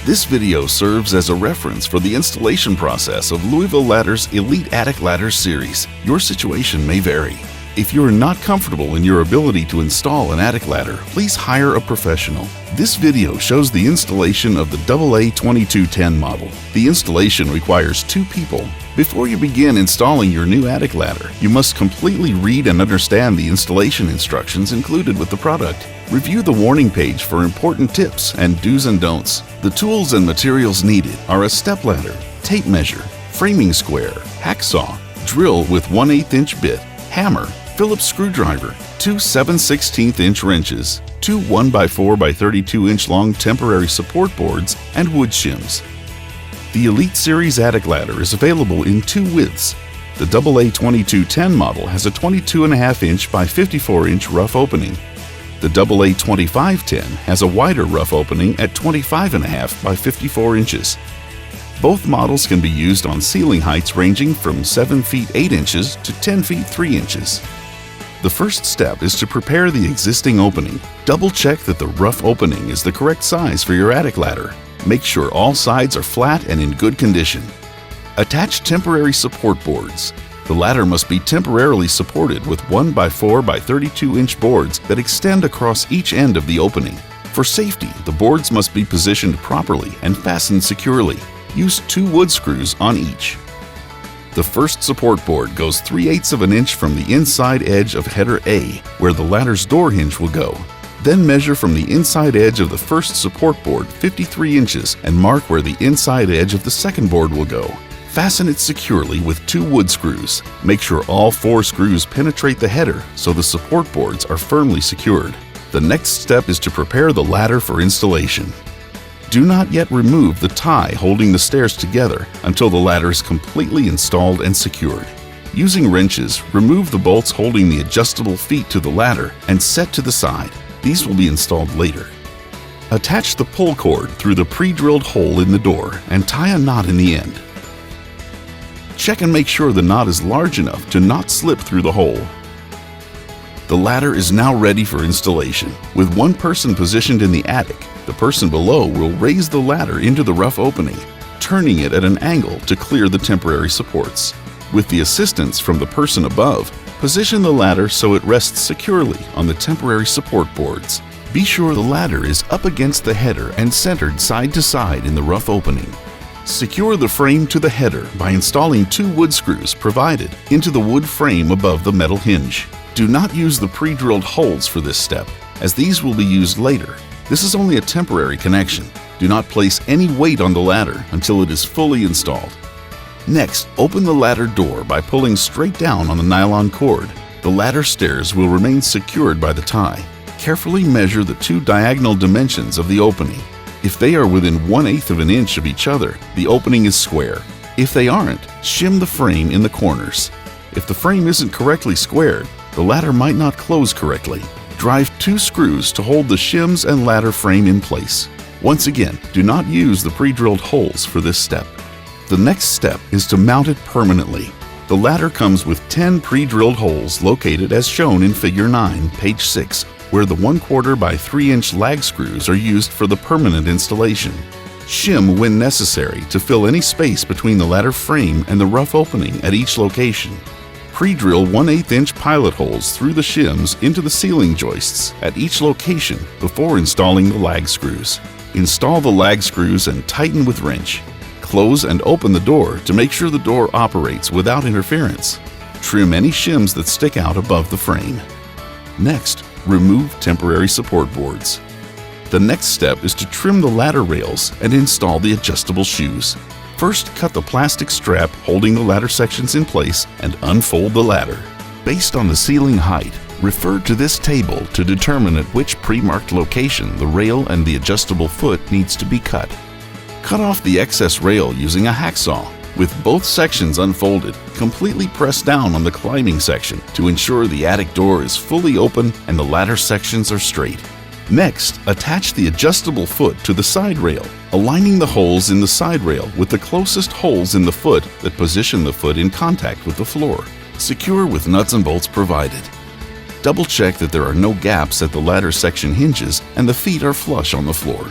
This video serves as a reference for the installation process of Louisville Ladder's Elite Attic Ladders series. Your situation may vary. If you are not comfortable in your ability to install an attic ladder, please hire a professional. This video shows the installation of the AA2210 model. The installation requires 2 people. Before you begin installing your new attic ladder, you must completely read and understand the installation instructions included with the product. Review the warning page for important tips and do's and don'ts. The tools and materials needed are a step ladder, tape measure, framing square, hacksaw, drill with 1/8 inch bit, hammer, Phillips screwdriver, 2 7/16" wrenches, 2 1x4x32 inch long temporary support boards, and wood shims. The Elite Series attic ladder is available in 2 widths. The AA2210 model has a 22.5 inch by 54 inch rough opening. The AA2510 has a wider rough opening at 25.5 by 54 inches. Both models can be used on ceiling heights ranging from 7 feet 8 inches to 10 feet 3 inches. The first step is to prepare the existing opening. Double check that the rough opening is the correct size for your attic ladder. Make sure all sides are flat and in good condition. Attach temporary support boards. The ladder must be temporarily supported with 1x4x32 inch boards that extend across each end of the opening. For safety, the boards must be positioned properly and fastened securely. Use 2 wood screws on each. The first support board goes 3/8 inch from the inside edge of header A, where the ladder's door hinge will go. Then measure from the inside edge of the first support board 53 inches and mark where the inside edge of the second board will go. Fasten it securely with 2 wood screws. Make sure all 4 screws penetrate the header so the support boards are firmly secured. The next step is to prepare the ladder for installation. Do not yet remove the tie holding the stairs together until the ladder is completely installed and secured. Using wrenches, remove the bolts holding the adjustable feet to the ladder and set to the side. These will be installed later. Attach the pull cord through the pre-drilled hole in the door and tie a knot in the end. Check and make sure the knot is large enough to not slip through the hole. The ladder is now ready for installation. With one person positioned in the attic, the person below will raise the ladder into the rough opening, turning it at an angle to clear the temporary supports. With the assistance from the person above, position the ladder so it rests securely on the temporary support boards. Be sure the ladder is up against the header and centered side to side in the rough opening. Secure the frame to the header by installing 2 wood screws provided into the wood frame above the metal hinge. Do not use the pre-drilled holes for this step, as these will be used later. This is only a temporary connection. Do not place any weight on the ladder until it is fully installed. Next, open the ladder door by pulling straight down on the nylon cord. The ladder stairs will remain secured by the tie. Carefully measure the 2 diagonal dimensions of the opening. If they are within 1/8 inch of each other, the opening is square. If they aren't, shim the frame in the corners. If the frame isn't correctly squared, the ladder might not close correctly. Drive 2 screws to hold the shims and ladder frame in place. Once again, do not use the pre-drilled holes for this step. The next step is to mount it permanently. The ladder comes with 10 pre-drilled holes located as shown in Figure 9, page 6, where the 1/4 by 3 inch lag screws are used for the permanent installation. Shim when necessary to fill any space between the ladder frame and the rough opening at each location. Pre-drill 1/8 inch pilot holes through the shims into the ceiling joists at each location before installing the lag screws. Install the lag screws and tighten with wrench. Close and open the door to make sure the door operates without interference. Trim any shims that stick out above the frame. Next, remove temporary support boards. The next step is to trim the ladder rails and install the adjustable shoes. First, cut the plastic strap holding the ladder sections in place and unfold the ladder. Based on the ceiling height, refer to this table to determine at which pre-marked location the rail and the adjustable foot needs to be cut. Cut off the excess rail using a hacksaw. With both sections unfolded, completely press down on the climbing section to ensure the attic door is fully open and the ladder sections are straight. Next, attach the adjustable foot to the side rail, aligning the holes in the side rail with the closest holes in the foot that position the foot in contact with the floor. Secure with nuts and bolts provided. Double check that there are no gaps at the ladder section hinges and the feet are flush on the floor.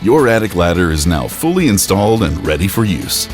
Your attic ladder is now fully installed and ready for use.